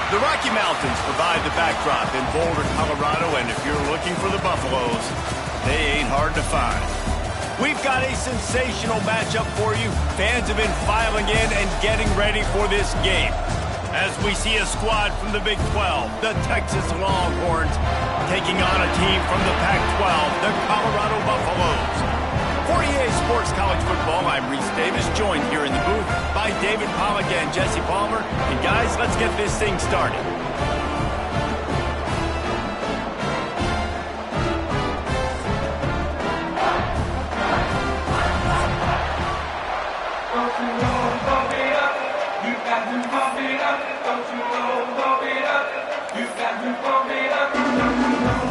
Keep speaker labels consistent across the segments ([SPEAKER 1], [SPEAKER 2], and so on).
[SPEAKER 1] The Rocky Mountains provide the backdrop in Boulder, Colorado, and if you're looking for the Buffaloes, they ain't hard to find. We've got a sensational matchup for you. Fans have been filing in and getting ready for this game. As we see a squad from the Big 12, the Texas Longhorns, taking on a team from the Pac-12, the Colorado Buffaloes. For EA Sports College Football, I'm Reese Davis, joined here in the booth by David Pollack and Jesse Palmer. And guys, let's get this thing started.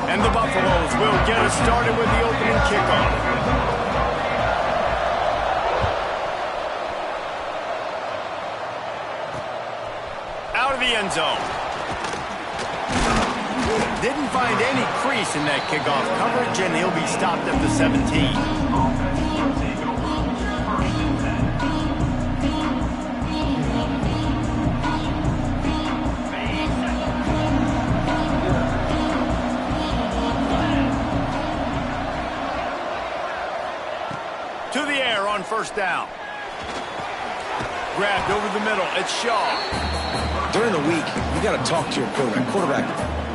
[SPEAKER 1] And the Buffaloes will get us started with the opening kickoff. Out of the end zone. Didn't find any crease in that kickoff coverage, and he'll be stopped at the 17. To the air on first down. Grabbed over the middle. It's Shaw.
[SPEAKER 2] During the week, you got to talk to your quarterback.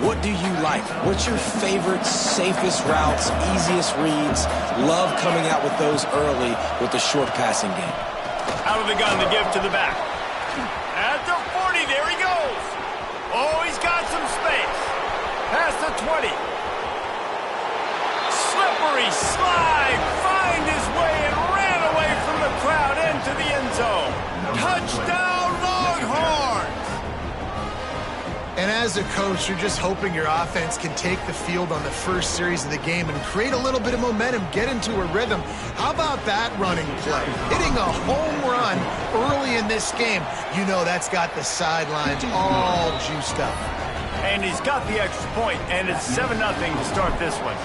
[SPEAKER 2] What do you like? What's your favorite, safest routes, easiest reads? Love coming out with those early with the short passing game.
[SPEAKER 1] Out of the gun to give to the back. At the 40, there he goes. Oh, he's got some space. Past the 20. Slippery slide. Find his way and ran away from the crowd into the end zone. Touchdown, Longhorns!
[SPEAKER 3] And as a coach, you're just hoping your offense can take the field on the first series of the game and create a little bit of momentum, get into a rhythm. How about that running play? Hitting a home run early in this game. You know that's got the sidelines all juiced up.
[SPEAKER 1] And he's got the extra point, and it's 7-0 to start this one.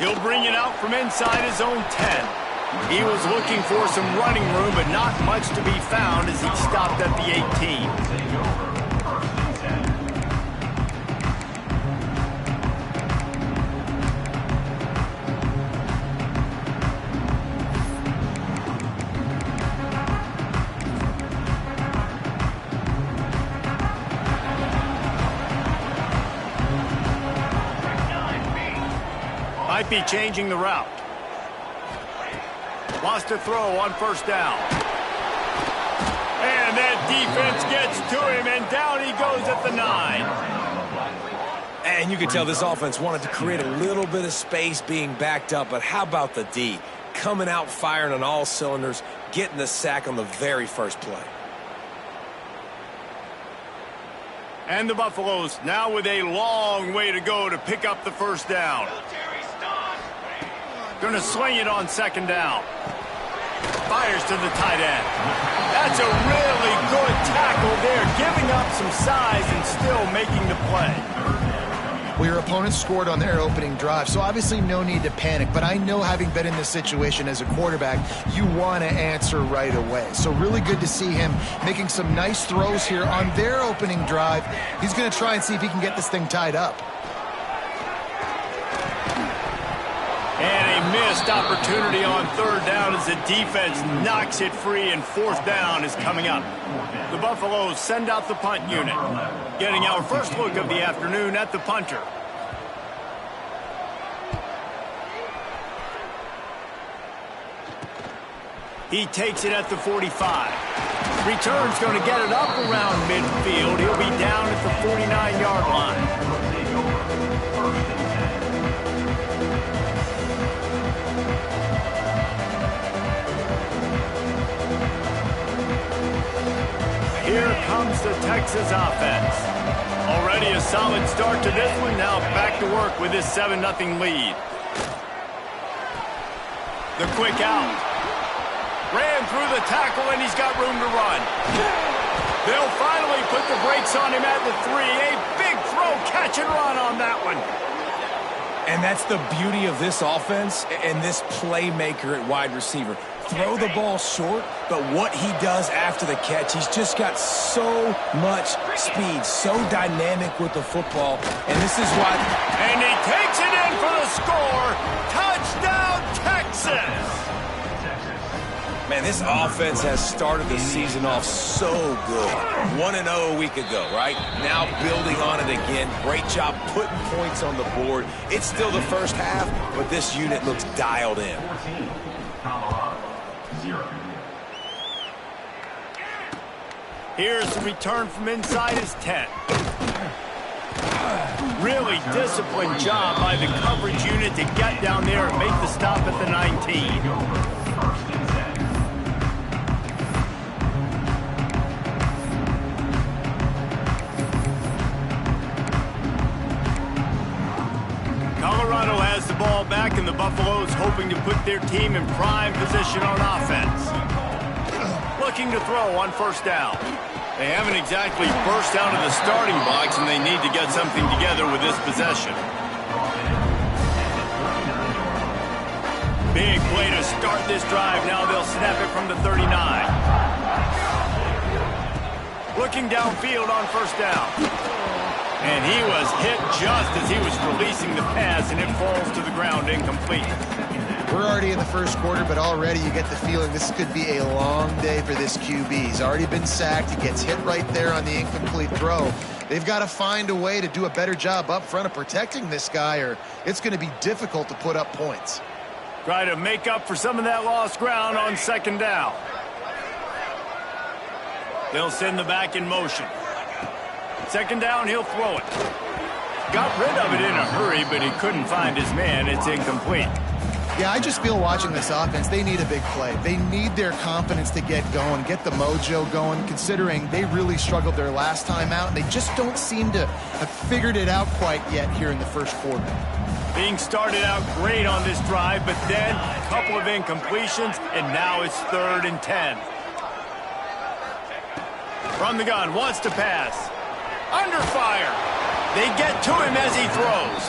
[SPEAKER 1] He'll bring it out from inside his own 10. He was looking for some running room, but not much to be found as he stopped at the 18. Might be changing the route. Wants to throw on first down. And that defense gets to him, and down he goes at the 9.
[SPEAKER 2] And you can tell this offense wanted to create a little bit of space being backed up, but how about the D? Coming out firing on all cylinders, getting the sack on the very first play.
[SPEAKER 1] And the Buffaloes now with a long way to go to pick up the first down. Going to sling it on second down. Fires to the tight end. That's a really good tackle there, giving up some size and still making the play.
[SPEAKER 3] Well, your opponent scored on their opening drive, so obviously no need to panic. But I know, having been in this situation as a quarterback, you want to answer right away. So really good to see him making some nice throws here on their opening drive. He's going to try and see if he can get this thing tied up.
[SPEAKER 1] And a missed opportunity on third down as the defense knocks it free, and fourth down is coming up. The Buffaloes send out the punt unit, getting our first look of the afternoon at the punter. He takes it at the 45. Return's going to get it up around midfield. He'll be down at the 49-yard line. Here comes the Texas offense. Already a solid start to this one. Now back to work with this 7-0 lead. The quick out. Ran through the tackle, and he's got room to run. They'll finally put the brakes on him at the 3. A big throw, catch and run on that one.
[SPEAKER 2] And that's the beauty of this offense and this playmaker at wide receiver. throw the ball short, but what he does after the catch, he's just got so much speed, so dynamic with the football, and this is why...
[SPEAKER 1] And he takes it in for the score. Touchdown, Texas!
[SPEAKER 2] Man, this offense has started the season off so good. 1-0 a week ago, right? Now building on it again. Great job putting points on the board. It's still the first half, but this unit looks dialed in.
[SPEAKER 1] Here's the return from inside his 10. Really disciplined job by the coverage unit to get down there and make the stop at the 19. Colorado has the ball back, and the Buffaloes hoping to put their team in prime position on offense. Looking to throw on first down. They haven't exactly burst out of the starting box, and they need to get something together with this possession. Big play to start this drive. Now they'll snap it from the 39. Looking downfield on first down. And he was hit just as he was releasing the pass, and it falls to the ground incomplete.
[SPEAKER 3] We're already in the first quarter, but already you get the feeling this could be a long day for this QB. He's already been sacked. He gets hit right there on the incomplete throw. They've got to find a way to do a better job up front of protecting this guy, or it's going to be difficult to put up points.
[SPEAKER 1] Try to make up for some of that lost ground on second down. They'll send the back in motion. Second down, he'll throw it. Got rid of it in a hurry, but he couldn't find his man. It's incomplete.
[SPEAKER 3] Yeah, I just feel watching this offense, they need a big play. They need their confidence to get going, get the mojo going, considering they really struggled their last time out, and they just don't seem to have figured it out quite yet here in the first quarter.
[SPEAKER 1] Being started out great on this drive, but then a couple of incompletions, and now it's 3rd and 10. From the gun, wants to pass. Under fire. They get to him as he throws.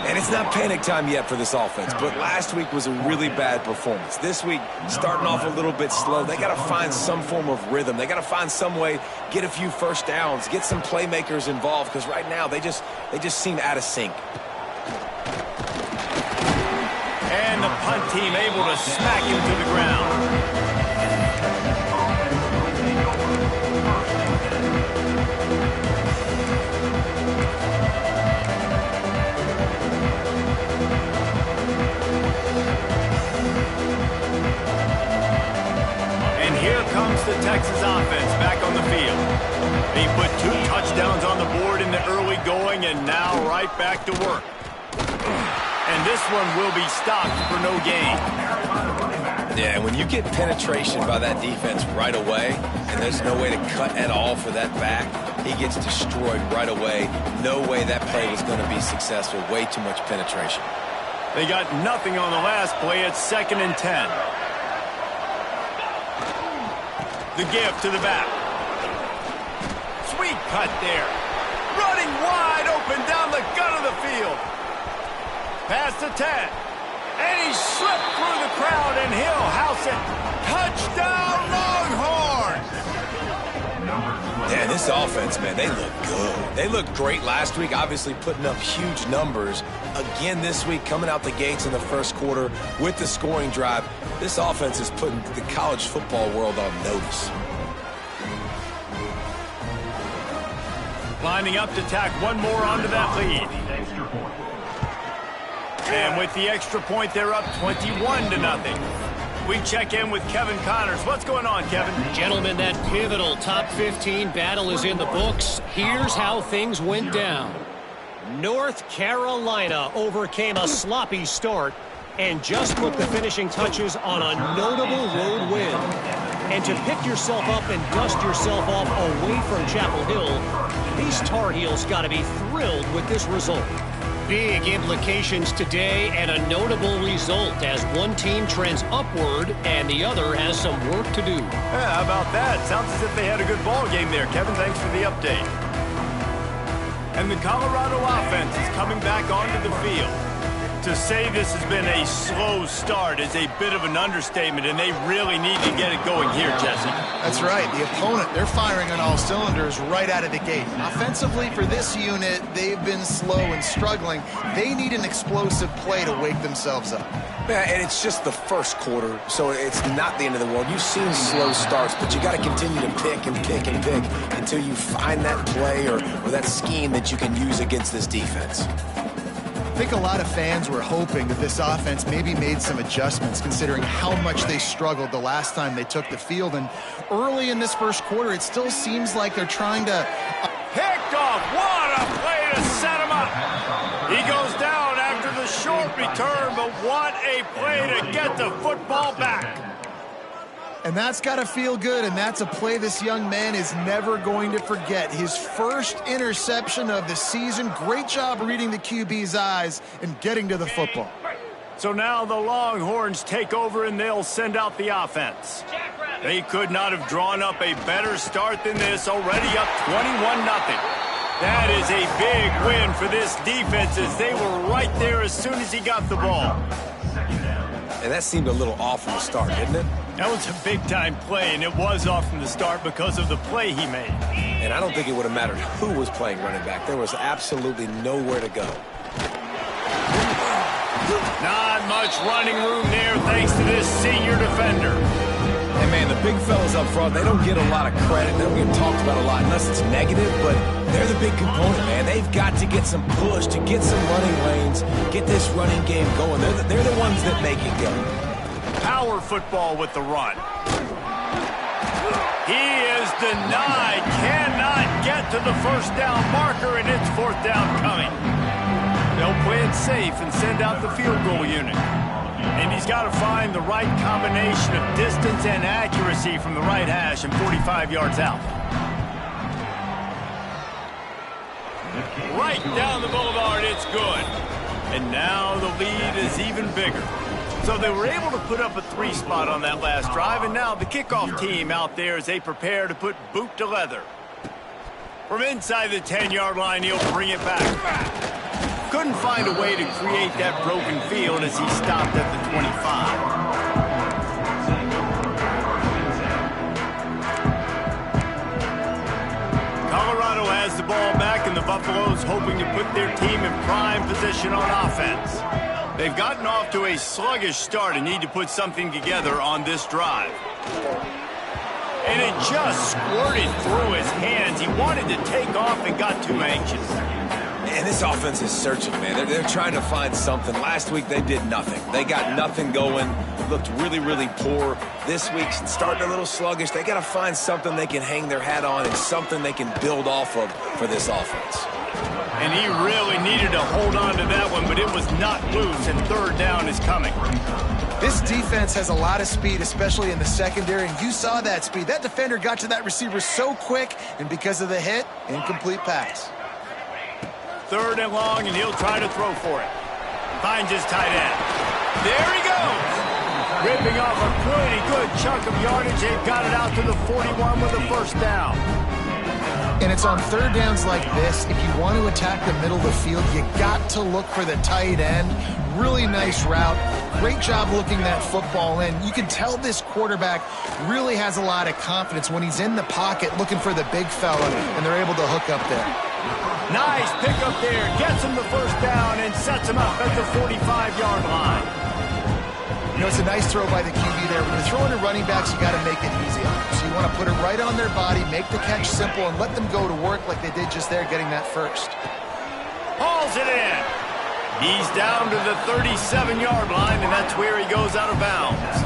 [SPEAKER 2] And it's not panic time yet for this offense, but last week was a really bad performance. This week, starting off a little bit slow. They got to find some form of rhythm. They got to find some way, get a few first downs, get some playmakers involved, because right now they just seem out of sync.
[SPEAKER 1] And the punt team able to smack him to the ground. Comes the Texas offense back on the field. He put 2 touchdowns on the board in the early going, and now right back to work. And this one will be stopped for no gain.
[SPEAKER 2] Yeah, when you get penetration by that defense right away, and there's no way to cut at all for that back, he gets destroyed right away. No way that play was going to be successful. Way too much penetration.
[SPEAKER 1] They got nothing on the last play. It's 2nd and 10. The give to the back. Sweet cut there. Running wide open down the gut of the field. Past the 10. And he slipped through the crowd, and he'll house it. Touchdown, Longhorns!
[SPEAKER 2] Yeah, this offense, man, they look good. They looked great last week, obviously putting up huge numbers. Again this week, coming out the gates in the first quarter with the scoring drive. This offense is putting the college football world on notice.
[SPEAKER 1] Lining up to tack one more onto that lead. And with the extra point, they're up 21-0. We check in with Kevin Connors. What's going on, Kevin?
[SPEAKER 4] Gentlemen, that pivotal top 15 battle is in the books. Here's how things went down. North Carolina overcame a sloppy start and just put the finishing touches on a notable road win. And to pick yourself up and dust yourself off away from Chapel Hill, these Tar Heels got to be thrilled with this result. Big implications today and a notable result as one team trends upward and the other has some work to do.
[SPEAKER 1] Yeah, how about that? Sounds as if they had a good ball game there. Kevin, thanks for the update. And the Colorado offense is coming back onto the field. To say this has been a slow start is a bit of an understatement, and they really need to get it going here, Jesse.
[SPEAKER 3] That's right. The opponent, they're firing on all cylinders right out of the gate. Offensively, for this unit, they've been slow and struggling. They need an explosive play to wake themselves up.
[SPEAKER 2] Yeah, and it's just the first quarter, so it's not the end of the world. You've seen slow starts, but you got to continue to pick and pick and pick until you find that play or that scheme that you can use against this defense.
[SPEAKER 3] I think a lot of fans were hoping that this offense maybe made some adjustments considering how much they struggled the last time they took the field. And early in this first quarter, it still seems like they're trying to...
[SPEAKER 1] Picked off. What a play to set him up. He goes down after the short return, but what a play to get the football back.
[SPEAKER 3] And that's got to feel good, and that's a play this young man is never going to forget. His first interception of the season. Great job reading the QB's eyes and getting to the football.
[SPEAKER 1] So now the Longhorns take over, and they'll send out the offense. They could not have drawn up a better start than this, already up 21-0. That is a big win for this defense, as they were right there as soon as he got the ball.
[SPEAKER 2] And that seemed a little off from the start, didn't it?
[SPEAKER 1] That was a big-time play, and it was off from the start because of the play he made.
[SPEAKER 2] And I don't think it would have mattered who was playing running back. There was absolutely nowhere to go.
[SPEAKER 1] Not much running room there thanks to this senior defender.
[SPEAKER 2] And, man, the big fellas up front, they don't get a lot of credit. They don't get talked about a lot unless it's negative, but they're the big component, man. They've got to get some push, to get some running lanes, get this running game going. They're the ones that make it go.
[SPEAKER 1] Power football with the run. He is denied. Cannot get to the first down marker, and it's fourth down coming. They'll play it safe and send out the field goal unit. And he's got to find the right combination of distance and accuracy from the right hash and 45 yards out. Right down the boulevard, it's good. And now the lead is even bigger. So they were able to put up a 3 spot on that last drive, and now the kickoff team out there as they prepare to put boot to leather. From inside the 10-yard line, he'll bring it back. Couldn't find a way to create that broken field as he stopped at the 25. Colorado has the ball back, and the Buffaloes hoping to put their team in prime position on offense. They've gotten off to a sluggish start and need to put something together on this drive. And it just squirted through his hands. He wanted to take off and got too anxious.
[SPEAKER 2] And this offense is searching, man. They're trying to find something. Last week, they did nothing. They got nothing going. Looked really, really poor. This week, starting a little sluggish. They got to find something they can hang their hat on and something they can build off of for this offense.
[SPEAKER 1] And he really needed to hold on to that one, but it was not loose, and third down is coming.
[SPEAKER 3] This defense has a lot of speed, especially in the secondary, and you saw that speed. That defender got to that receiver so quick, and because of the hit, incomplete pass.
[SPEAKER 1] Third and long, and he'll try to throw for it. Finds his tight end. There he goes. Ripping off a pretty good chunk of yardage. They've got it out to the 41 with a first down.
[SPEAKER 3] And it's on third downs like this. If you want to attack the middle of the field, you got to look for the tight end. Really nice route. Great job looking that football in. You can tell this quarterback really has a lot of confidence when he's in the pocket looking for the big fella, and they're able to hook up there.
[SPEAKER 1] Nice pickup there. Gets him the first down and sets him up at the 45-yard line.
[SPEAKER 3] You know, it's a nice throw by the QB there. When you're throwing to running backs, you got to make it easy on them. So you want to put it right on their body, make the catch simple, and let them go to work like they did just there, getting that first.
[SPEAKER 1] Hauls it in. He's down to the 37-yard line, and that's where he goes out of bounds.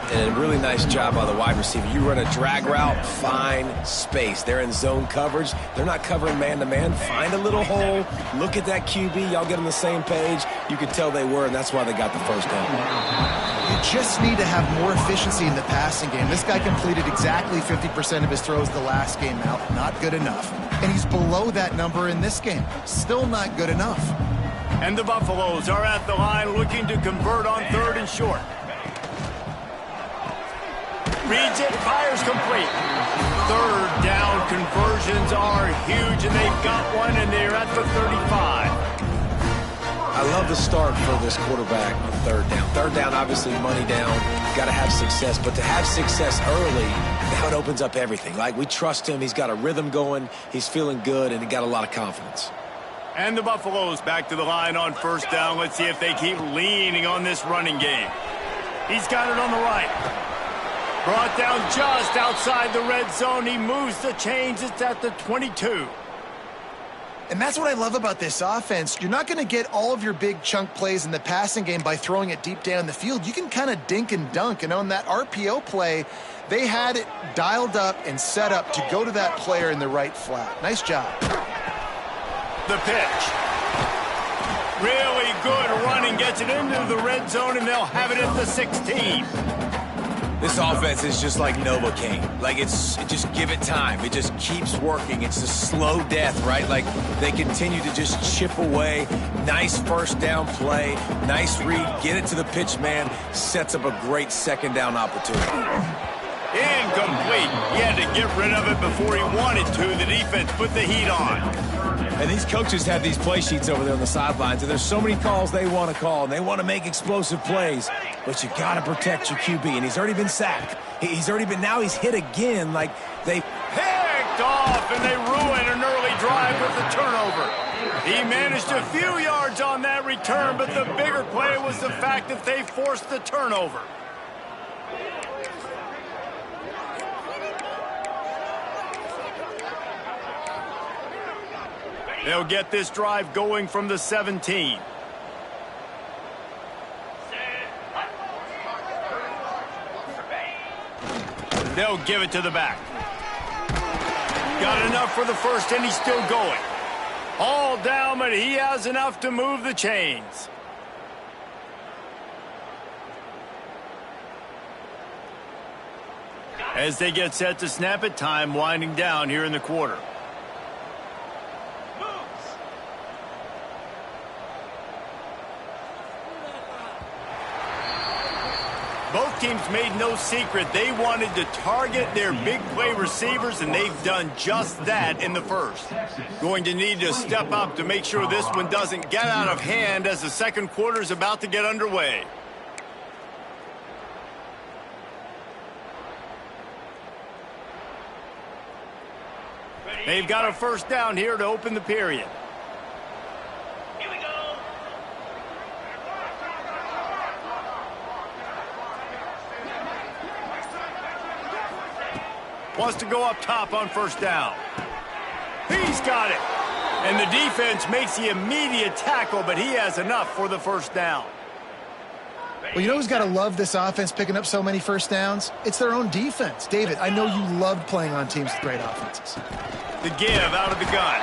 [SPEAKER 2] And a really nice job by the wide receiver. You run a drag route, find space. They're in zone coverage. They're not covering man-to-man. Find a little hole. Look at that QB. Y'all get on the same page. You could tell they were, and that's why they got the first down.
[SPEAKER 3] You just need to have more efficiency in the passing game. This guy completed exactly 50% of his throws the last game out. Not good enough. And he's below that number in this game. Still not good enough.
[SPEAKER 1] And the Buffaloes are at the line looking to convert on third and short. Reads it, fires complete. Third down conversions are huge, and they've got one, and they're at the 35.
[SPEAKER 2] I love the start for this quarterback on third down. Third down, obviously, money down. Got to have success. But to have success early, now it opens up everything. Like, we trust him. He's got a rhythm going. He's feeling good, and he got a lot of confidence.
[SPEAKER 1] And the Buffaloes back to the line on first down. Let's see if they keep leaning on this running game. He's got it on the right. Brought down just outside the red zone. He moves the chains. It's at the 22.
[SPEAKER 3] And that's what I love about this offense. You're not going to get all of your big chunk plays in the passing game by throwing it deep down the field. You can kind of dink and dunk. And on that RPO play, they had it dialed up and set up to go to that player in the right flat. Nice job.
[SPEAKER 1] The pitch. Really good running. Gets it into the red zone, and they'll have it at the 16.
[SPEAKER 2] This offense is just like Novocaine. Like, just give it time. It just keeps working. It's a slow death, right? Like, they continue to just chip away. Nice first down play. Nice read. Get it to the pitch man. Sets up a great second down opportunity.
[SPEAKER 1] Incomplete. He had to get rid of it before he wanted to. The defense put the heat on.
[SPEAKER 2] And these coaches have these play sheets over there on the sidelines, and there's so many calls they want to call, and they want to make explosive plays. But you got to protect your QB, and he's already been sacked. Now he's hit again. Like, they
[SPEAKER 1] picked off, and they ruin an early drive with the turnover. He managed a few yards on that return, but the bigger play was the fact that they forced the turnover. They'll get this drive going from the 17. They'll give it to the back. Got enough for the first, and he's still going. All down, but he has enough to move the chains. As they get set to snap it, time winding down here in the quarter. Both teams made no secret they wanted to target their big play receivers, and they've done just that in the first. Going to need to step up to make sure this one doesn't get out of hand as the second quarter is about to get underway. They've got a first down here to open the period. Wants to go up top on first down. He's got it. And the defense makes the immediate tackle, but he has enough for the first down.
[SPEAKER 3] Well, you know who's got to love this offense picking up so many first downs? It's their own defense. David, I know you loved playing on teams with great offenses.
[SPEAKER 1] The give out of the gun.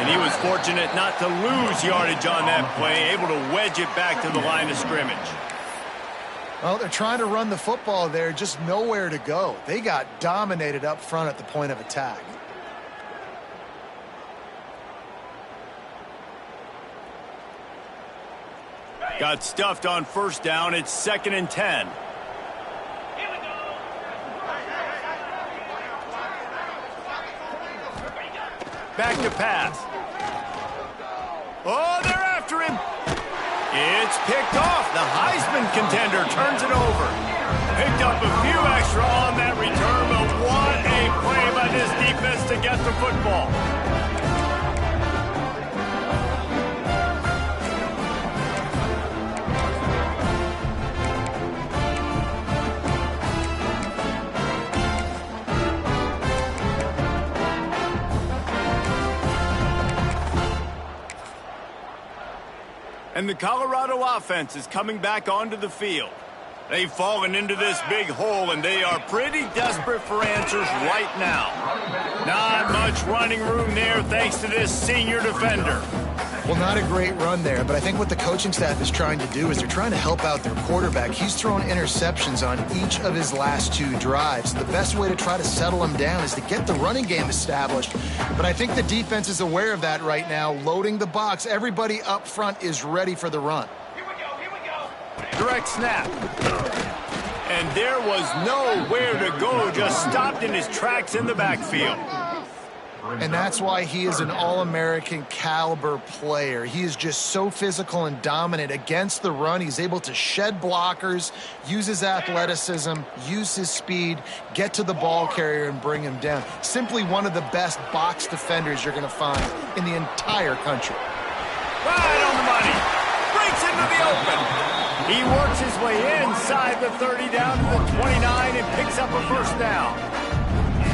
[SPEAKER 1] And he was fortunate not to lose yardage on that play, able to wedge it back to the line of scrimmage.
[SPEAKER 3] Well, they're trying to run the football there, just nowhere to go. They got dominated up front at the point of attack.
[SPEAKER 1] Got stuffed on first down. It's 2nd and 10. Back to pass. Oh, they're after him. It's picked off. The Heisman contender turns it over. Picked up a few extra on that return, but what a play by this defense to get the football. And the Colorado offense is coming back onto the field. They've fallen into this big hole, and they are pretty desperate for answers right now. Not much running room there thanks to this senior defender.
[SPEAKER 3] Well, not a great run there, but I think what the coaching staff is trying to do is they're trying to help out their quarterback. He's thrown interceptions on each of his last 2 drives. The best way to try to settle him down is to get the running game established. But I think the defense is aware of that right now, loading the box. Everybody up front is ready for the run.
[SPEAKER 1] Here we go. Direct snap. And there was nowhere to go, just stopped in his tracks in the backfield.
[SPEAKER 3] And that's why he is an All-American caliber player. He is just so physical and dominant against the run. He's able to shed blockers, use his athleticism, use his speed, get to the ball carrier and bring him down. Simply one of the best box defenders you're going to find in the entire country.
[SPEAKER 1] Right on the money. Breaks into the open. He works his way inside the 30 down to the 29 and picks up a first down.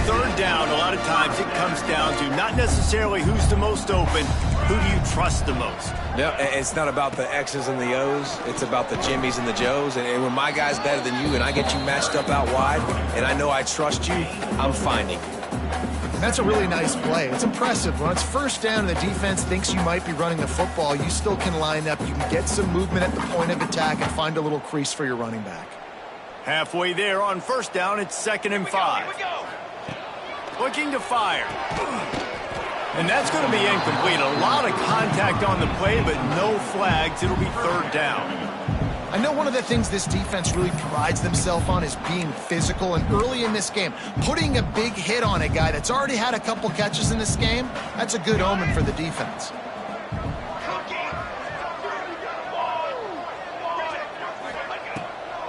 [SPEAKER 1] Third down, a lot of times it comes down to not necessarily who's the most open, who do you trust the most?
[SPEAKER 2] Yeah, it's not about the X's and the O's. It's about the Jimmies and the Joes. And when my guy's better than you and I get you matched up out wide and I know I trust you, I'm finding you.
[SPEAKER 3] That's a really nice play. It's impressive. When it's first down and the defense thinks you might be running the football, you still can line up. You can get some movement at the point of attack and find a little crease for your running back.
[SPEAKER 1] Halfway there on first down, it's 2nd and 5. Looking to fire. And that's going to be incomplete. A lot of contact on the play, but no flags. It'll be 3rd down.
[SPEAKER 3] I know one of the things this defense really prides themselves on is being physical, and early in this game, putting a big hit on a guy that's already had a couple catches in this game, that's a good omen for the defense.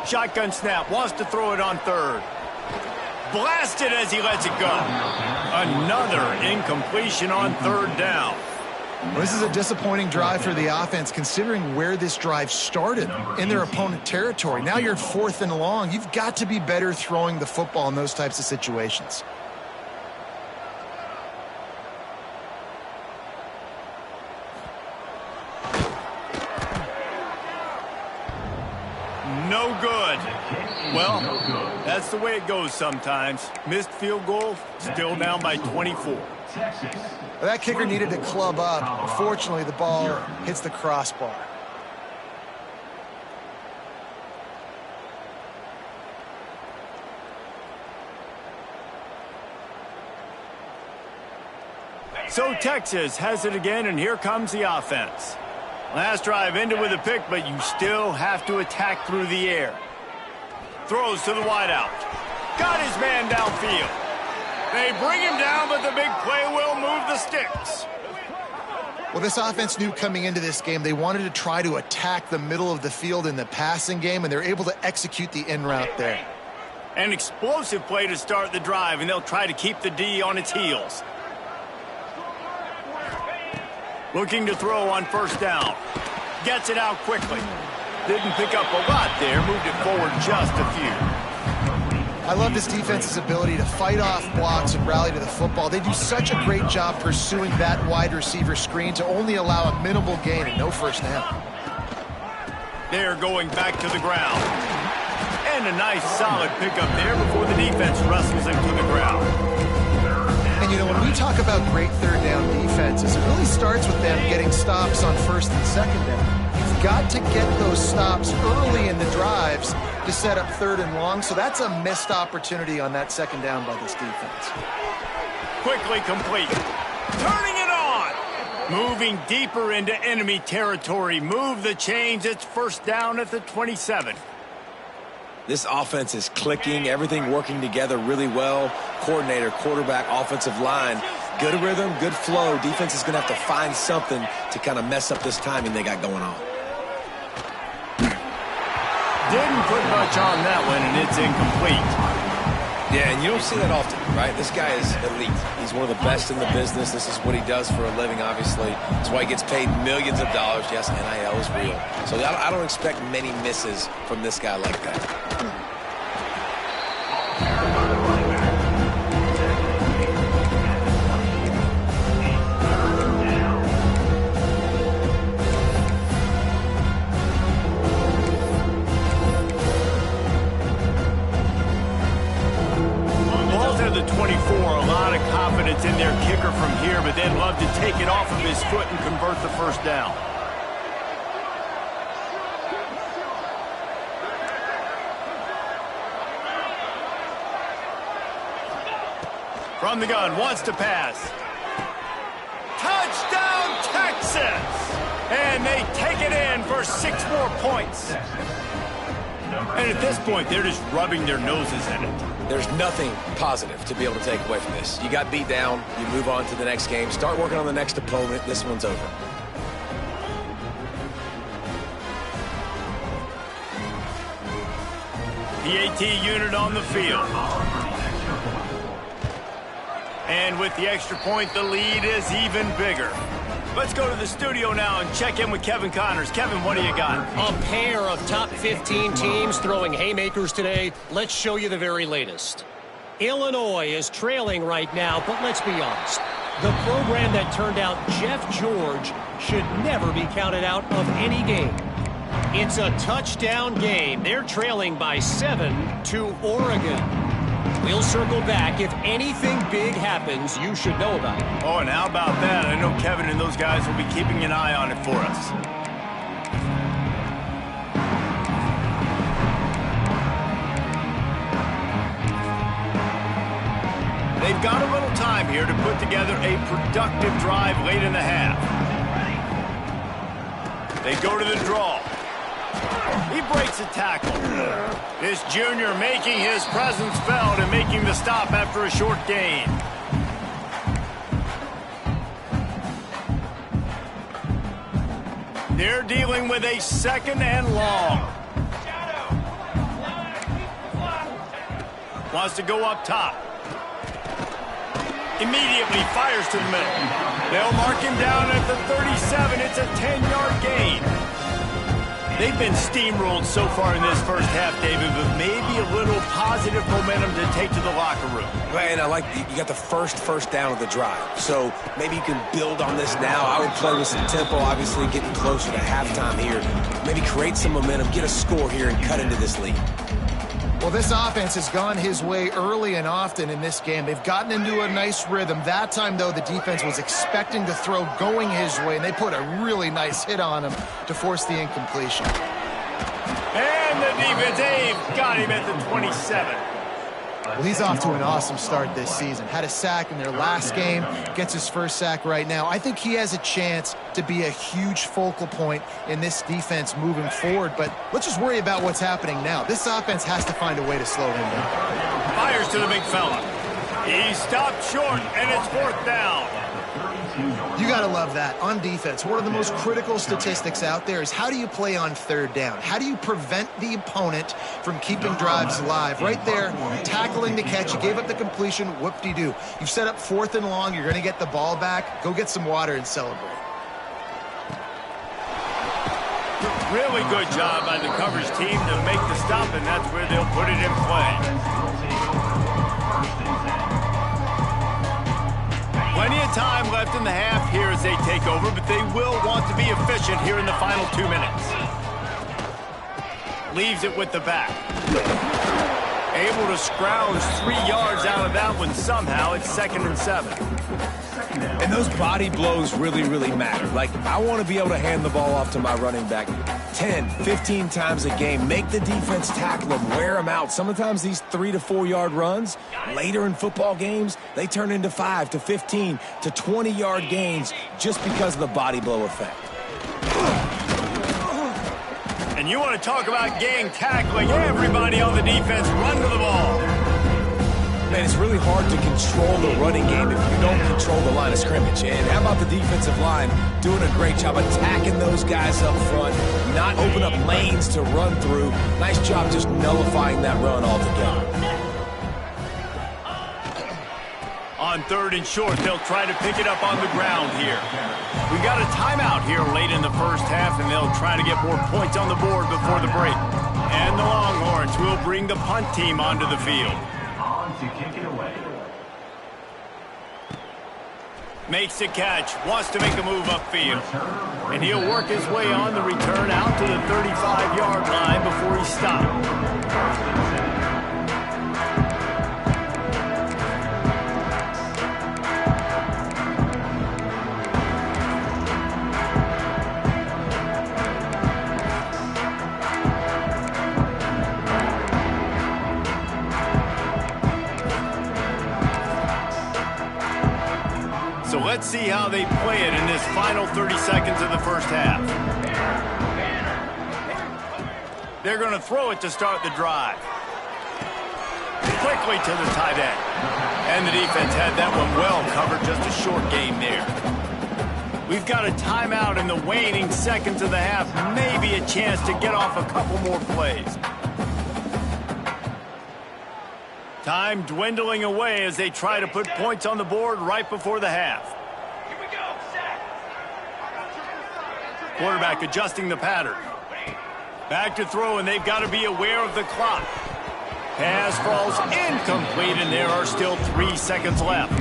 [SPEAKER 1] Shotgun snap, wants to throw it on 3rd. Blasted as he lets it go. Another incompletion on 3rd down.
[SPEAKER 3] Well, this is a disappointing drive for the offense, considering where this drive started in their opponent territory. Now you're 4th and long. You've got to be better throwing the football in those types of situations.
[SPEAKER 1] No good. Well, that's the way it goes sometimes. Missed field goal, still down by 24.
[SPEAKER 3] That kicker needed to club up. Unfortunately, the ball hits the crossbar.
[SPEAKER 1] So Texas has it again, and here comes the offense. Last drive ended with a pick, but you still have to attack through the air. Throws to the wideout. Got his man downfield. They bring him down, but the big play will move the sticks.
[SPEAKER 3] Well, this offense knew coming into this game they wanted to try to attack the middle of the field in the passing game, and they're able to execute the in route there.
[SPEAKER 1] An explosive play to start the drive, and they'll try to keep the D on its heels. Looking to throw on first down. Gets it out quickly. Didn't pick up a lot there, moved it forward just a few.
[SPEAKER 3] I love this defense's ability to fight off blocks and rally to the football. They do such a great job pursuing that wide receiver screen to only allow a minimal gain and no first down.
[SPEAKER 1] They're going back to the ground. And a nice solid pickup there before the defense wrestles him to the ground.
[SPEAKER 3] And, you know, when we talk about great third down defenses, it really starts with them getting stops on first and second down. You've got to get those stops early in the drives to set up 3rd and long, so that's a missed opportunity on that second down by this defense.
[SPEAKER 1] Quickly complete. Turning it on. Moving deeper into enemy territory. Move the chains. It's first down at the 27.
[SPEAKER 2] This offense is clicking, everything working together really well. Coordinator, quarterback, offensive line. Good rhythm, good flow. Defense is going to have to find something to kind of mess up this timing they got going on.
[SPEAKER 1] Didn't put much on that one, and it's incomplete.
[SPEAKER 2] Yeah, and you don't see that often, right? This guy is elite. He's one of the best in the business. This is what he does for a living, obviously. That's why he gets paid millions of dollars. Yes, NIL is real. So I don't expect many misses from this guy like that.
[SPEAKER 1] The 24, a lot of confidence in their kicker from here, but they'd love to take it off of his foot and convert the first down. From the gun, wants to pass. Touchdown, Texas! And they take it in for 6 more points. And at this point, they're just rubbing their noses in it.
[SPEAKER 2] There's nothing positive to be able to take away from this. You got beat down, you move on to the next game, start working on the next opponent. This one's over.
[SPEAKER 1] The AT unit on the field. And with the extra point, the lead is even bigger. Let's go to the studio now and check in with Kevin Connors. Kevin, what do you got?
[SPEAKER 4] A pair of top 15 teams throwing haymakers today. Let's show you the very latest. Illinois is trailing right now, but let's be honest. The program that turned out Jeff George should never be counted out of any game. It's a touchdown game. They're trailing by 7 to Oregon. We'll circle back. If anything big happens, you should know about it.
[SPEAKER 1] Oh, and how about that? I know Kevin and those guys will be keeping an eye on it for us. They've got a little time here to put together a productive drive late in the half. They go to the draw. He breaks a tackle. This junior making his presence felt and making the stop after a short gain. They're dealing with a second and long. Wants to go up top. Immediately fires to the middle. They'll mark him down at the 37. It's a 10-yard gain. They've been steamrolled so far in this first half, David, but maybe a little positive momentum to take to the locker room.
[SPEAKER 2] And I like you got the first down of the drive. So maybe you can build on this now. I would play with some tempo, obviously getting closer to halftime here. Maybe create some momentum, get a score here, and cut into this lead.
[SPEAKER 3] Well, this offense has gone his way early and often in this game. They've gotten into a nice rhythm. That time, though, the defense was expecting to throw going his way, and they put a really nice hit on him to force the incompletion.
[SPEAKER 1] And the defense, they've got him at the 27.
[SPEAKER 3] Well, he's off to an awesome start this season. Had a sack in their last game, gets his first sack right now. I think he has a chance to be a huge focal point in this defense moving forward, but let's just worry about what's happening now. This offense has to find a way to slow him down.
[SPEAKER 1] Fires to the big fella. He stopped short, and it's fourth down.
[SPEAKER 3] You got to love that. On defense, one of the most critical statistics out there is how do you play on third down? How do you prevent the opponent from keeping drives alive? Right there, tackling the catch. You gave up the completion. Whoop-de-doo. You've set up fourth and long. You're going to get the ball back. Go get some water and celebrate.
[SPEAKER 1] Really good job by the coverage team to make the stop, and that's where they'll put it in play. Plenty of time left in the half here as they take over, but they will want to be efficient here in the final 2 minutes. Leaves it with the back. Able to scrounge 3 yards out of that one somehow. It's 2nd and 7.
[SPEAKER 2] And those body blows really, really matter. Like, I want to be able to hand the ball off to my running back 10, 15 times a game. Make the defense tackle them, wear them out. Sometimes these 3 to 4 yard runs, later in football games, they turn into 5 to 15 to 20 yard gains just because of the body blow effect.
[SPEAKER 1] And you want to talk about gang tackling. Everybody on the defense run to the ball.
[SPEAKER 2] Man, it's really hard to control the running game if you don't control the line of scrimmage. And how about the defensive line doing a great job attacking those guys up front, not open up lanes to run through. Nice job just nullifying that run altogether.
[SPEAKER 1] On 3rd and short, they'll try to pick it up on the ground here. We've got a timeout here late in the first half, and they'll try to get more points on the board before the break. And the Longhorns will bring the punt team onto the field.
[SPEAKER 5] To kick it away.
[SPEAKER 1] Makes the catch, wants to make a move upfield. And he'll work his way on the return out to the 35-yard line before he stopped. So let's see how they play it in this final 30 seconds of the first half. They're going to throw it to start the drive. Quickly to the tight end. And the defense had that one well covered, just a short gain there. We've got a timeout in the waning seconds of the half. Maybe a chance to get off a couple more plays. Time dwindling away as they try to put points on the board right before the half.
[SPEAKER 5] Here we go, set.
[SPEAKER 1] Quarterback adjusting the pattern. Back to throw, and they've got to be aware of the clock. Pass falls incomplete, and there are still 3 seconds left.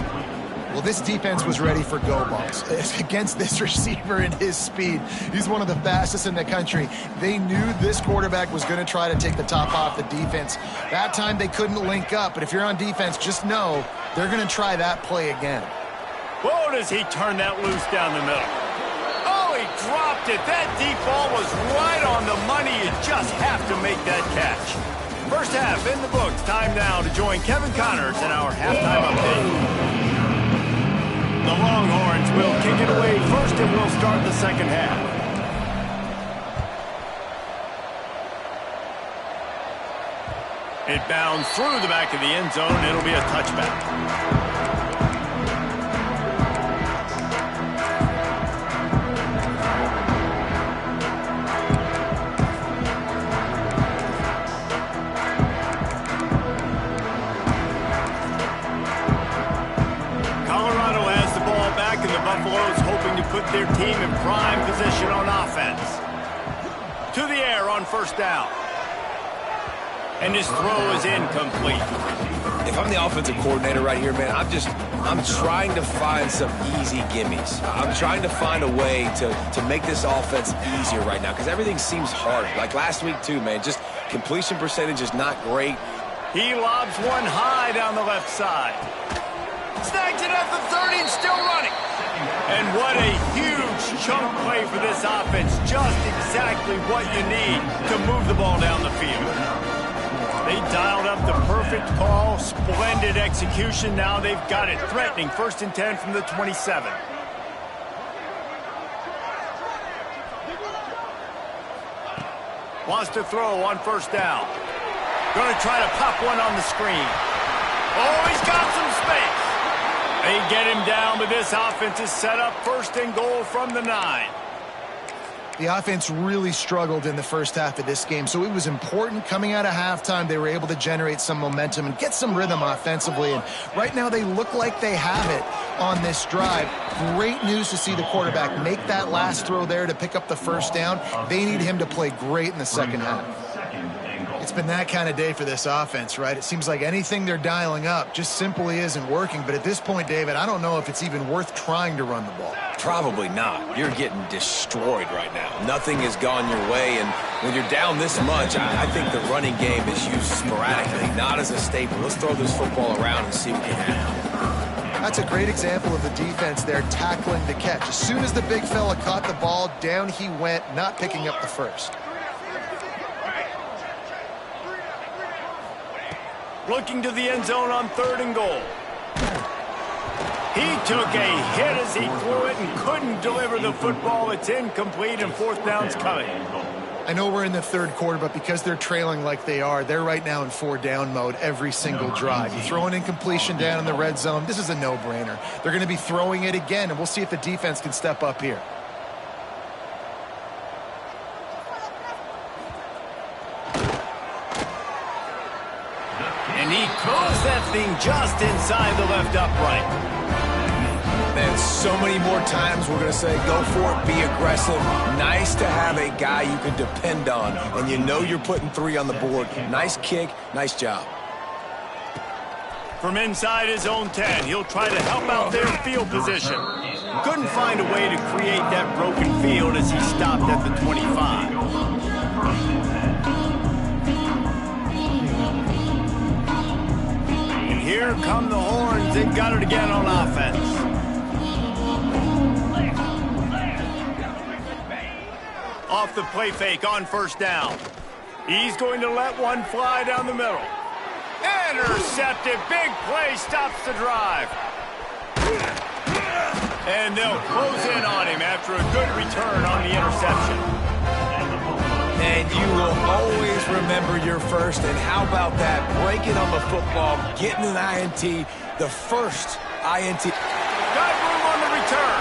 [SPEAKER 3] Well, this defense was ready for go balls. Against this receiver and his speed, he's one of the fastest in the country. They knew this quarterback was going to try to take the top off the defense. That time they couldn't link up, but if you're on defense, just know they're going to try that play again.
[SPEAKER 1] Whoa, does he turn that loose down the middle? Oh, he dropped it. That deep ball was right on the money. You just have to make that catch. First half in the books. Time now to join Kevin Connors in our halftime update. The Longhorns will kick it away first, and we'll start the second half. It bounds through the back of the end zone. It'll be a touchback. Buffalo's hoping to put their team in prime position on offense. To the air on first down. And his throw is incomplete.
[SPEAKER 2] If I'm the offensive coordinator right here, man, I'm trying to find some easy gimmies. I'm trying to find a way to make this offense easier right now because everything seems hard. Like last week, too, man. Just completion percentage is not great.
[SPEAKER 1] He lobs one high down the left side. Snags it at the 30 and still running. And what a huge chunk play for this offense. Just exactly what you need to move the ball down the field. They dialed up the perfect call. Splendid execution. Now they've got it threatening. 1st and 10 from the 27. Wants to throw on first down. Going to try to pop one on the screen. Oh, he's got some space. They get him down, but this offense is set up 1st and goal from the 9.
[SPEAKER 3] The offense really struggled in the first half of this game, so it was important coming out of halftime. They were able to generate some momentum and get some rhythm offensively, and right now they look like they have it on this drive. Great news to see the quarterback make that last throw there to pick up the first down. They need him to play great in the second half. It's been that kind of day for this offense, right? It seems like anything they're dialing up just simply isn't working. But at this point, David, I don't know if it's even worth trying to run the ball.
[SPEAKER 2] Probably not. You're getting destroyed right now. Nothing has gone your way, and when you're down this much, I think the running game is used sporadically, not as a staple. Let's throw this football around and see what can happen.
[SPEAKER 3] That's a great example of the defense there tackling the catch. As soon as the big fella caught the ball, down he went, not picking up the first.
[SPEAKER 1] Looking to the end zone on 3rd and goal. He took a hit as he threw it and couldn't deliver the football. It's incomplete, and 4th down's coming.
[SPEAKER 3] I know we're in the 3rd quarter, but because they're trailing like they are, they're right now in 4-down mode every single drive. You throw an incompletion down in the red zone, this is a no-brainer. They're going to be throwing it again, and we'll see if the defense can step up here.
[SPEAKER 1] And he throws that thing just inside the left upright.
[SPEAKER 2] Man, so many more times we're going to say, go for it, be aggressive. Nice to have a guy you can depend on, and you know you're putting 3 on the board. Nice kick, nice job.
[SPEAKER 1] From inside his own 10, he'll try to help out their field position. Couldn't find a way to create that broken field as he stopped at the 25. Here come the Horns. They've got it again on offense. Off the play fake on first down. He's going to let one fly down the middle. Intercepted. Big play stops the drive. And they'll close in on him after a good return on the interception.
[SPEAKER 2] And you will always remember your first. And how about that? Breaking on the football, getting an INT, the first INT.
[SPEAKER 1] Got room on the return.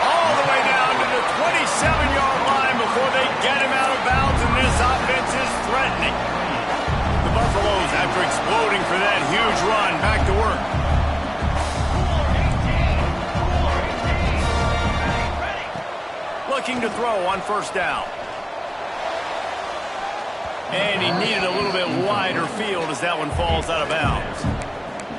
[SPEAKER 1] All the way down to the 27-yard line before they get him out of bounds, and this offense is threatening. The Buffaloes, after exploding for that huge run, back to work. Looking to throw on first down. And he needed a little bit wider field as that one falls out of bounds.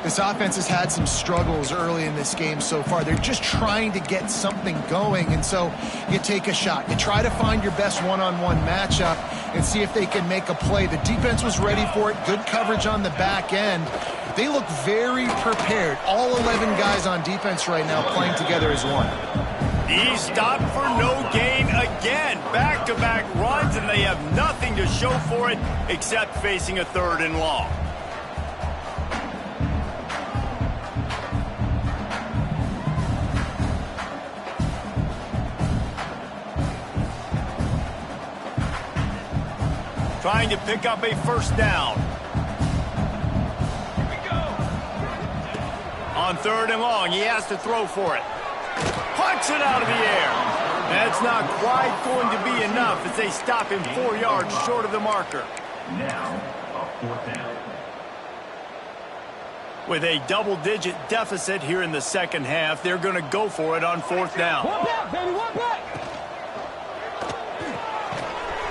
[SPEAKER 3] This offense has had some struggles early in this game so far. They're just trying to get something going, and so you take a shot. You try to find your best one-on-one matchup and see if they can make a play. The defense was ready for it. Good coverage on the back end. They look very prepared. All 11 guys on defense right now playing together as one.
[SPEAKER 1] He stopped for no gain again. Back-to-back runs, and they have nothing to show for it except facing a 3rd and long. Trying to pick up a first down.
[SPEAKER 5] Here we go.
[SPEAKER 1] On 3rd and long, he has to throw for it. Punts it out of the air. That's not quite going to be enough as they stop him 4 yards short of the marker.
[SPEAKER 5] Now, a 4th down.
[SPEAKER 1] With a double-digit deficit here in the second half, they're going to go for it on 4th down.
[SPEAKER 6] One back, baby, one back.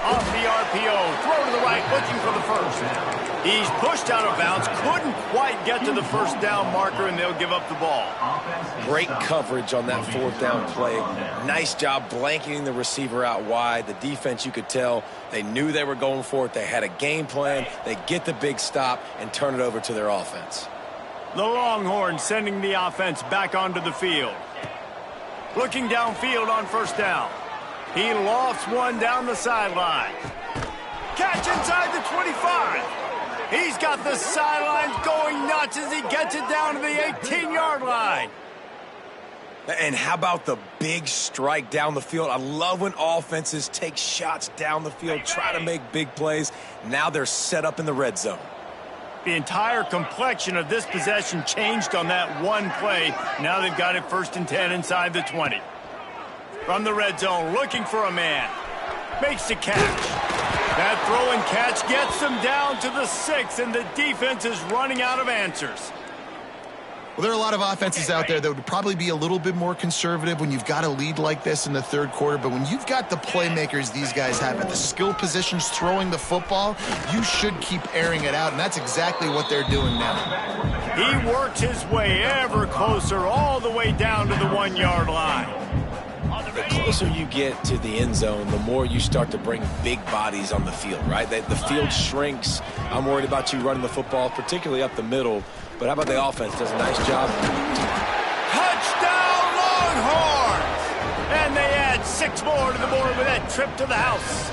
[SPEAKER 1] Off the RPO, throw to the right, looking for the first. He's pushed out of bounds, couldn't quite get to the first down marker, and they'll give up the ball.
[SPEAKER 2] Great coverage on that 4th down play. Nice job blanketing the receiver out wide. The defense, you could tell, they knew they were going for it. They had a game plan. They get the big stop and turn it over to their offense.
[SPEAKER 1] The Longhorns sending the offense back onto the field. Looking downfield on first down. He lofts one down the sideline. Catch inside the 25. He's got the sidelines going nuts as he gets it down to the 18-yard line.
[SPEAKER 2] And how about the big strike down the field? I love when offenses take shots down the field, try to make big plays. Now they're set up in the red zone.
[SPEAKER 1] The entire complexion of this possession changed on that one play. Now they've got it 1st and 10 inside the 20. From the red zone, looking for a man. Makes the catch. That throw and catch gets them down to the 6, and the defense is running out of answers.
[SPEAKER 3] Well, there are a lot of offenses out there that would probably be a little bit more conservative when you've got a lead like this in the 3rd quarter. But when you've got the playmakers these guys have at the skill positions throwing the football, you should keep airing it out, and that's exactly what they're doing now.
[SPEAKER 1] He works his way ever closer all the way down to the 1-yard line.
[SPEAKER 2] The closer you get to the end zone, the more you start to bring big bodies on the field, right? The field shrinks. I'm worried about you running the football, particularly up the middle. But how about the offense? Does a nice job.
[SPEAKER 1] Touchdown, Longhorns! And they add 6 more to the board with that trip to the house.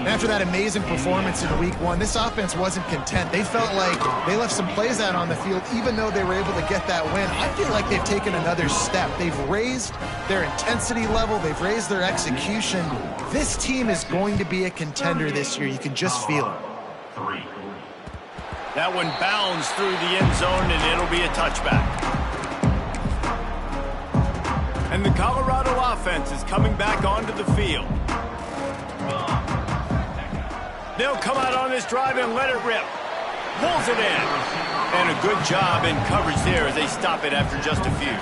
[SPEAKER 3] After that amazing performance in week 1, this offense wasn't content. They felt like they left some plays out on the field, even though they were able to get that win. I feel like they've taken another step. They've raised their intensity level. They've raised their execution. This team is going to be a contender this year. You can just feel it.
[SPEAKER 1] That one bounds through the end zone, and it'll be a touchback. And the Colorado offense is coming back onto the field. They'll come out on this drive and let it rip. Pulls it in. And a good job in coverage there as they stop it after just a few.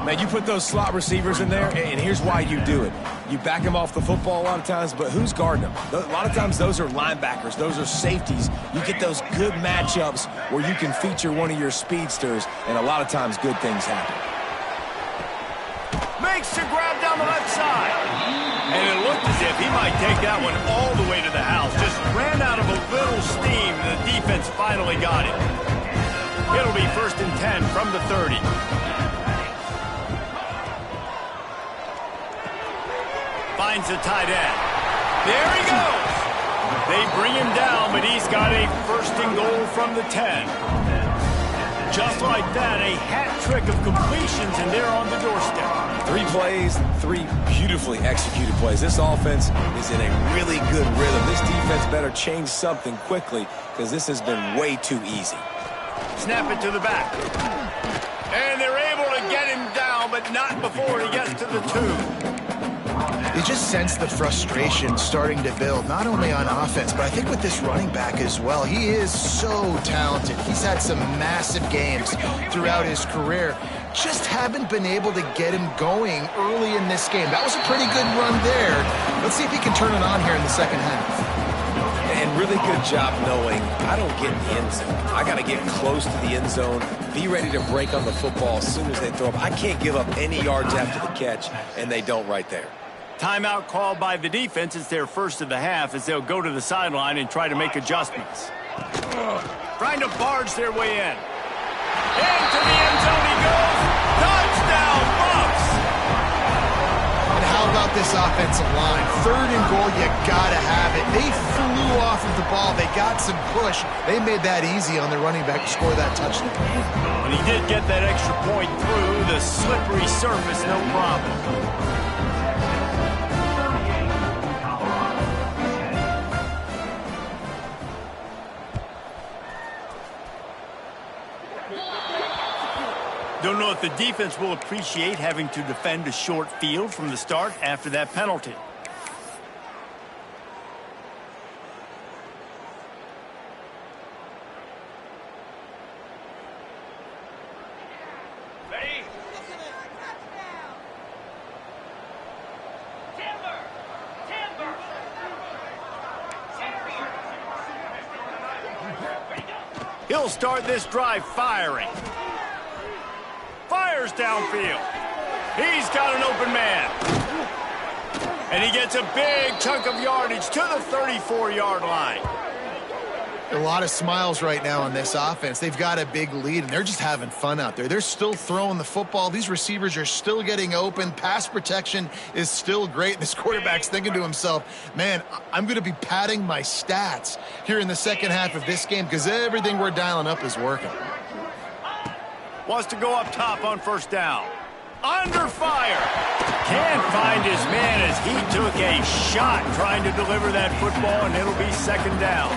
[SPEAKER 2] Man, you put those slot receivers in there, and here's why you do it. You back them off the football a lot of times, but who's guarding them? A lot of times those are linebackers. Those are safeties. You get those good matchups where you can feature one of your speedsters, and a lot of times good things happen.
[SPEAKER 1] Makes the grab down the left side. And it looked as if he might take that one all the way to the house. Just ran out of a little steam. The defense finally got it. It'll be 1st and 10 from the 30. Finds the tight end. There he goes. They bring him down, but he's got a 1st and goal from the 10. Just like that, a hat trick of completions, and they're on the doorstep.
[SPEAKER 2] 3 plays, 3 beautifully executed plays. This offense is in a really good rhythm. This defense better change something quickly because this has been way too easy.
[SPEAKER 1] Snap it to the back. And they're able to get him down, but not before he gets to the 2.
[SPEAKER 3] You just sense the frustration starting to build, not only on offense, but I think with this running back as well. He is so talented. He's had some massive games throughout his career. Just haven't been able to get him going early in this game. That was a pretty good run there. Let's see if he can turn it on here in the second half.
[SPEAKER 2] And really good job knowing I don't get in the end zone. I got to get close to the end zone, be ready to break on the football as soon as they throw up. I can't give up any yards after the catch, and they don't right there.
[SPEAKER 1] Timeout called by the defense. It's their first of the half as they'll go to the sideline and try to make adjustments. Trying to barge their way in. Into the end zone he goes. Touchdown, Bucks!
[SPEAKER 3] And how about this offensive line? 3rd and goal, you gotta have it. They flew off of the ball. They got some push. They made that easy on the running back to score that touchdown.
[SPEAKER 1] And he did get that extra point through the slippery surface, no problem. Don't know if the defense will appreciate having to defend a short field from the start after that penalty.
[SPEAKER 6] Ready?
[SPEAKER 1] He'll start this drive firing. Fires downfield. He's got an open man. And he gets a big chunk of yardage to the 34-yard line.
[SPEAKER 3] A lot of smiles right now on this offense. They've got a big lead, and they're just having fun out there. They're still throwing the football. These receivers are still getting open. Pass protection is still great. This quarterback's thinking to himself, man, I'm going to be padding my stats here in the second half of this game because everything we're dialing up is working.
[SPEAKER 1] Wants to go up top on first down. Under fire. Can't find his man as he took a shot trying to deliver that football, and it'll be second down.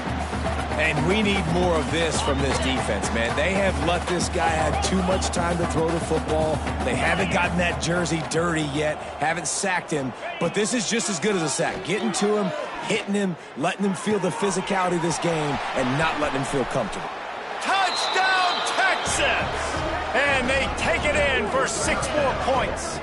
[SPEAKER 2] And we need more of this from this defense, man. They have let this guy have too much time to throw the football. They haven't gotten that jersey dirty yet, haven't sacked him. But this is just as good as a sack. Getting to him, hitting him, letting him feel the physicality of this game, and not letting him feel comfortable.
[SPEAKER 1] Touchdown, Texas! And they take it in for 6 more points.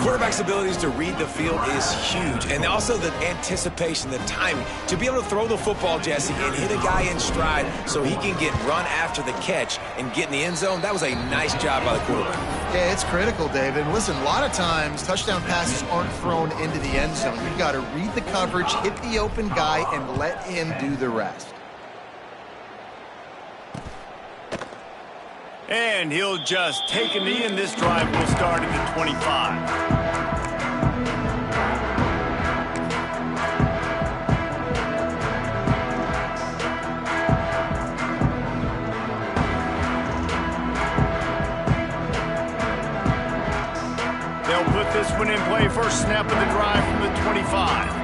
[SPEAKER 2] Quarterback's abilities to read the field is huge, and also the anticipation, the timing. To be able to throw the football, Jesse, and hit a guy in stride so he can get run after the catch and get in the end zone, that was a nice job by the quarterback.
[SPEAKER 3] Yeah, it's critical, David. Listen, a lot of times touchdown passes aren't thrown into the end zone. You've got to read the coverage, hit the open guy, and let him do the rest.
[SPEAKER 1] And he'll just take a knee, and this drive will start at the 25. They'll put this one in play. First snap of the drive from the 25.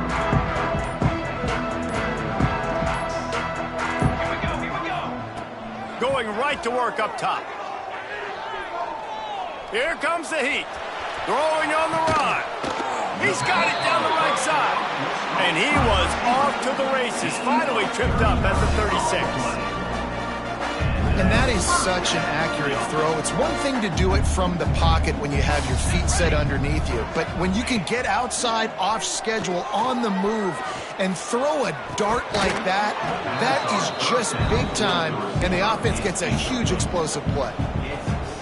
[SPEAKER 1] Going right to work up top. Here comes the heat. Throwing on the run. He's got it down the right side. And he was off to the races. Finally tripped up at the 36.
[SPEAKER 3] And that is such an accurate throw. It's one thing to do it from the pocket when you have your feet set underneath you. But when you can get outside, off schedule, on the move, and throw a dart like that, that is just big time. And the offense gets a huge explosive play.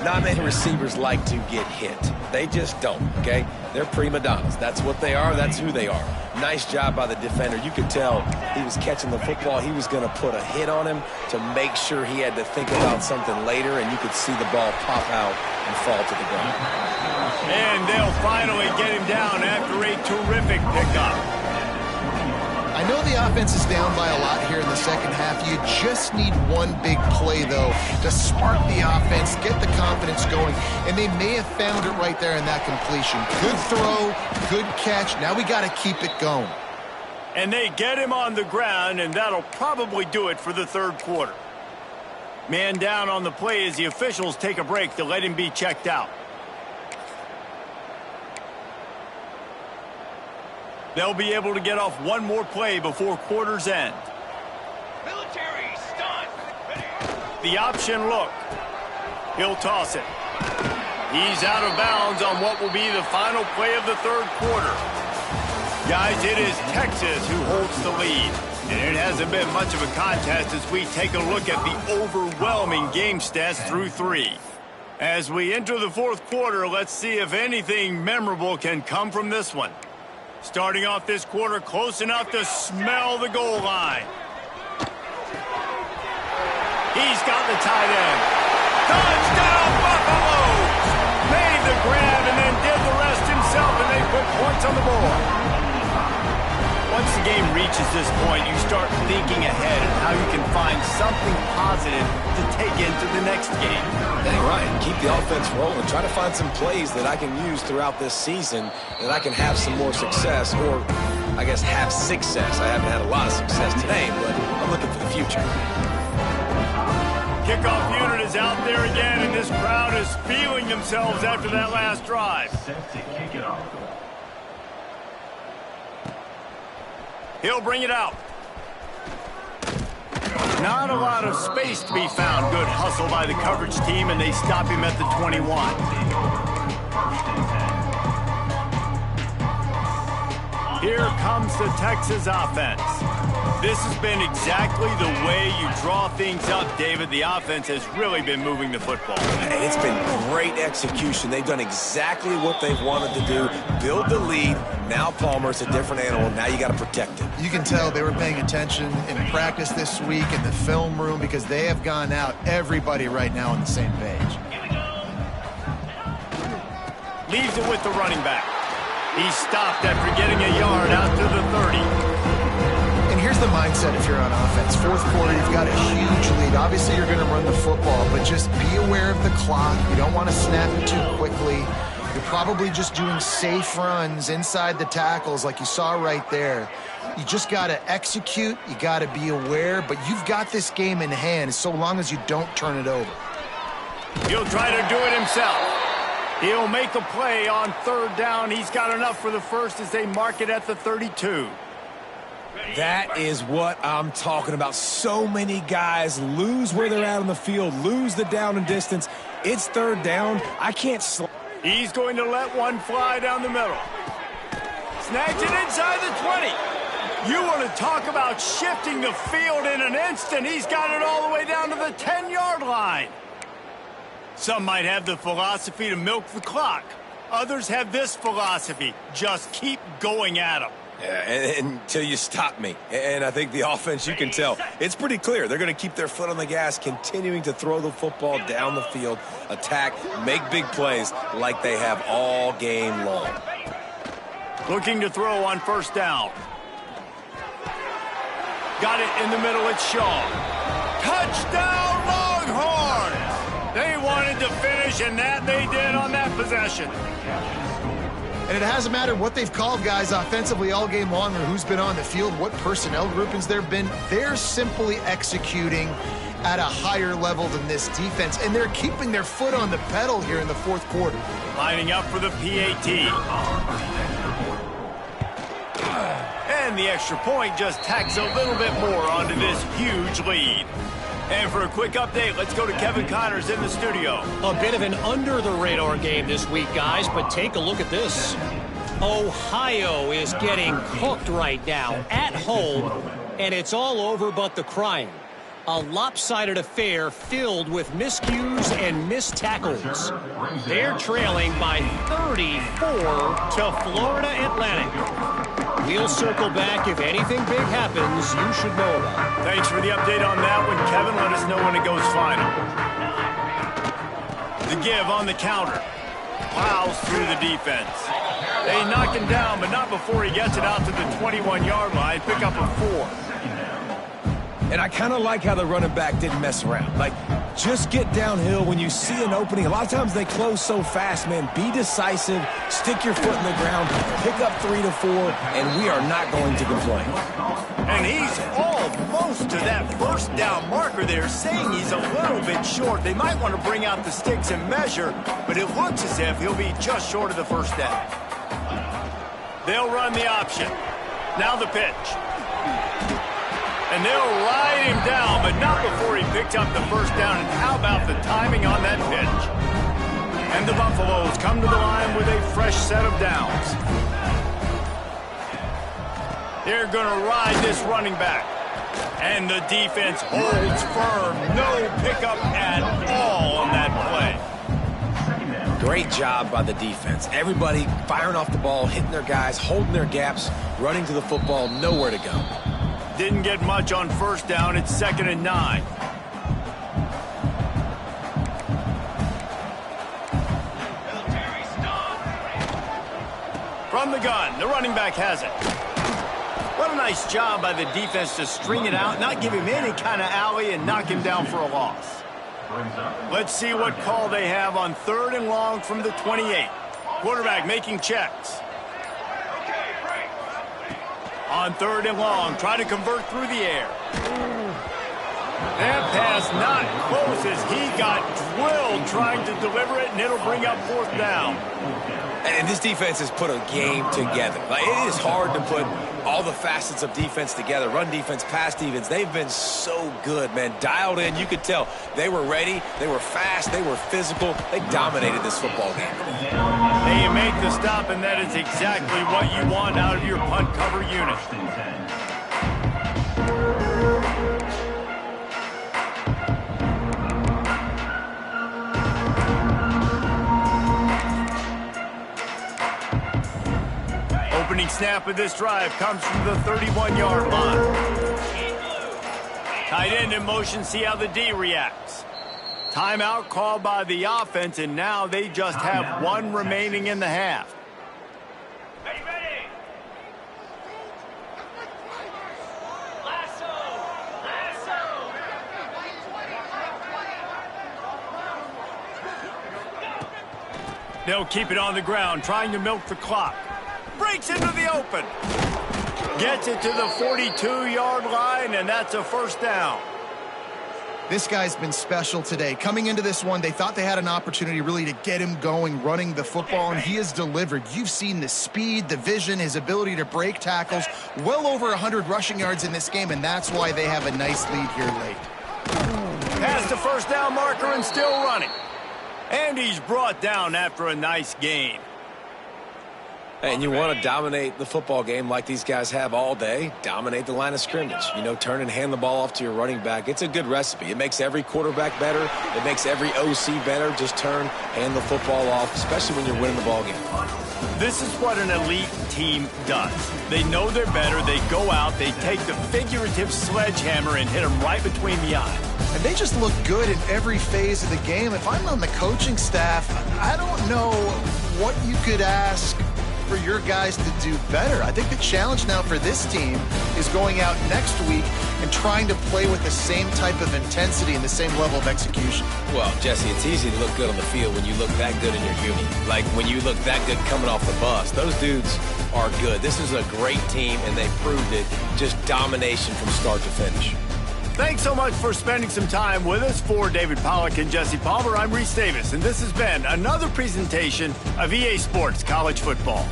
[SPEAKER 2] Not many receivers like to get hit. They just don't, okay? They're prima donnas. That's what they are. That's who they are. Nice job by the defender. You could tell he was catching the football. He was going to put a hit on him to make sure he had to think about something later, and you could see the ball pop out and fall to the ground.
[SPEAKER 1] And they'll finally get him down after a terrific pickup.
[SPEAKER 3] I I know the offense is down by a lot here in the second half. You just need one big play, though, to spark the offense, get the confidence going, and they may have found it right there in that completion. Good throw, good catch. Now we got to keep it going.
[SPEAKER 1] And they get him on the ground, and that'll probably do it for the third quarter. Man down on the play as the officials take a break to let him be checked out. They'll be able to get off one more play before quarter's end.
[SPEAKER 5] Military stunt.
[SPEAKER 1] The option look. He'll toss it. He's out of bounds on what will be the final play of the third quarter. Guys, it is Texas who holds the lead. And it hasn't been much of a contest as we take a look at the overwhelming game stats through 3. As we enter the fourth quarter, let's see if anything memorable can come from this one. Starting off this quarter close enough to smell the goal line. He's got the tight end. Touchdown, Buffalo! Made the grab and then did the rest himself, and they put points on the board. Once the game reaches this point, you start thinking ahead of how you can find something positive to take into the next game.
[SPEAKER 2] Dang right. Keep the offense rolling. Try to find some plays that I can use throughout this season that I can have some more success, or I guess have success. I haven't had a lot of success today, but I'm looking for the future.
[SPEAKER 1] Kickoff unit is out there again, and this crowd is feeling themselves after that last drive.
[SPEAKER 5] Set to kick it off.
[SPEAKER 1] He'll bring it out. Not a lot of space to be found. Good hustle by the coverage team, and they stop him at the 21. Here comes the Texas offense. This has been exactly the way you draw things up, David. The offense has really been moving the football.
[SPEAKER 2] And it's been great execution. They've done exactly what they've wanted to do. Build the lead. Now Palmer's a different animal. Now you got to protect him.
[SPEAKER 3] You can tell they were paying attention in practice this week in the film room because they have gone out, everybody right now on the same page.
[SPEAKER 1] Leaves it with the running back. He stopped after getting a yard out to the 30.
[SPEAKER 3] And here's the mindset if you're on offense. Fourth quarter, you've got a huge lead. Obviously, you're going to run the football, but just be aware of the clock. You don't want to snap it too quickly. You're probably just doing safe runs inside the tackles like you saw right there. You just got to execute. You got to be aware, but you've got this game in hand so long as you don't turn it over.
[SPEAKER 1] He'll try to do it himself. He'll make a play on third down. He's got enough for the first as they mark it at the 32.
[SPEAKER 2] That is what I'm talking about. So many guys lose where they're at on the field, lose the down and distance. It's third down. I can't
[SPEAKER 1] He's going to let one fly down the middle. Snags it inside the 20. You want to talk about shifting the field in an instant. He's got it all the way down to the 10-yard line. Some might have the philosophy to milk the clock. Others have this philosophy. Just keep going at them.
[SPEAKER 2] Yeah, until you stop me. And I think the offense, you can tell, it's pretty clear. They're going to keep their foot on the gas, continuing to throw the football down the field, attack, make big plays like they have all game long.
[SPEAKER 1] Looking to throw on first down. Got it in the middle, it's Shaw. Touchdown, Longhorns! They wanted to finish, and that they did on that possession.
[SPEAKER 3] And it hasn't mattered what they've called guys offensively all game long or who's been on the field, what personnel groupings there have been. They're simply executing at a higher level than this defense, and they're keeping their foot on the pedal here in the fourth quarter.
[SPEAKER 1] Lining up for the PAT. And the extra point just tacks a little bit more onto this huge lead. And for a quick update, let's go to Kevin Connors in the studio.
[SPEAKER 4] A bit of an under-the-radar game this week, guys, but take a look at this. Ohio is getting cooked right now at home, and it's all over but the crying. A lopsided affair filled with miscues and missed tackles. They're trailing by 34 to Florida Atlantic. We'll circle back. If anything big happens, you should know about it.
[SPEAKER 1] Thanks for the update on that one, Kevin. Let us know when it goes final. The give on the counter. Plows through the defense. They knock him down, but not before he gets it out to the 21-yard line. Pick up a 4.
[SPEAKER 2] And I kind of like how the running back didn't mess around. Like, just get downhill when you see an opening. A lot of times they close so fast, man. Be decisive, stick your foot in the ground, pick up 3 to 4, and we are not going to complain.
[SPEAKER 1] And he's almost to that first down marker there, saying he's a little bit short. They might want to bring out the sticks and measure, but it looks as if he'll be just short of the first down. They'll run the option. Now the pitch. And they'll ride him down, but not before he picked up the first down. And how about the timing on that pitch? And the Buffaloes come to the line with a fresh set of downs. They're going to ride this running back. And the defense holds firm. No pickup at all on that play.
[SPEAKER 2] Great job by the defense. Everybody firing off the ball, hitting their guys, holding their gaps, running to the football, nowhere to go.
[SPEAKER 1] Didn't get much on first down. It's 2nd and 9. From the gun, the running back has it. What a nice job by the defense to string it out, not give him any kind of alley, and knock him down for a loss. Let's see what call they have on 3rd and long from the 28. Quarterback making checks. On 3rd and long, try to convert through the air. That pass not close as he got drilled trying to deliver it, and it'll bring up 4th down.
[SPEAKER 2] And this defense has put a game together. Like, it is hard to put all the facets of defense together. Run defense, pass defense. They've been so good, man. Dialed in. You could tell they were ready. They were fast. They were physical. They dominated this football game.
[SPEAKER 1] They make the stop, and that is exactly what you want out of your punt cover unit. Opening snap of this drive comes from the 31-yard line. Tight end in motion, see how the D reacts. Timeout called by the offense, and now they just have 1 remaining in the half.
[SPEAKER 5] Ready. Lasso.
[SPEAKER 1] They'll keep it on the ground, trying to milk the clock. Breaks into the open. Gets it to the 42-yard line, and that's a 1st down.
[SPEAKER 3] This guy's been special today. Coming into this one, they thought they had an opportunity really to get him going, running the football, and he has delivered. You've seen the speed, the vision, his ability to break tackles. Well over 100 rushing yards in this game, and that's why they have a nice lead here late.
[SPEAKER 1] Past the 1st down marker and still running. And he's brought down after a nice gain.
[SPEAKER 2] And you want to dominate the football game like these guys have all day, dominate the line of scrimmage. You know, turn and hand the ball off to your running back. It's a good recipe. It makes every quarterback better. It makes every OC better. Just turn, hand the football off, especially when you're winning the ball game.
[SPEAKER 1] This is what an elite team does. They know they're better. They go out. They take the figurative sledgehammer and hit them right between the eyes.
[SPEAKER 3] And they just look good in every phase of the game. If I'm on the coaching staff, I don't know what you could ask for your guys to do better. I think the challenge now for this team is going out next week and trying to play with the same type of intensity and the same level of execution.
[SPEAKER 2] Well, Jesse, it's easy to look good on the field when you look that good in your uni. Like when you look that good coming off the bus. Those dudes are good. This is a great team, and they proved it. Just domination from start to finish.
[SPEAKER 1] Thanks so much for spending some time with us. For David Pollack and Jesse Palmer, I'm Reese Davis, and this has been another presentation of EA Sports College Football.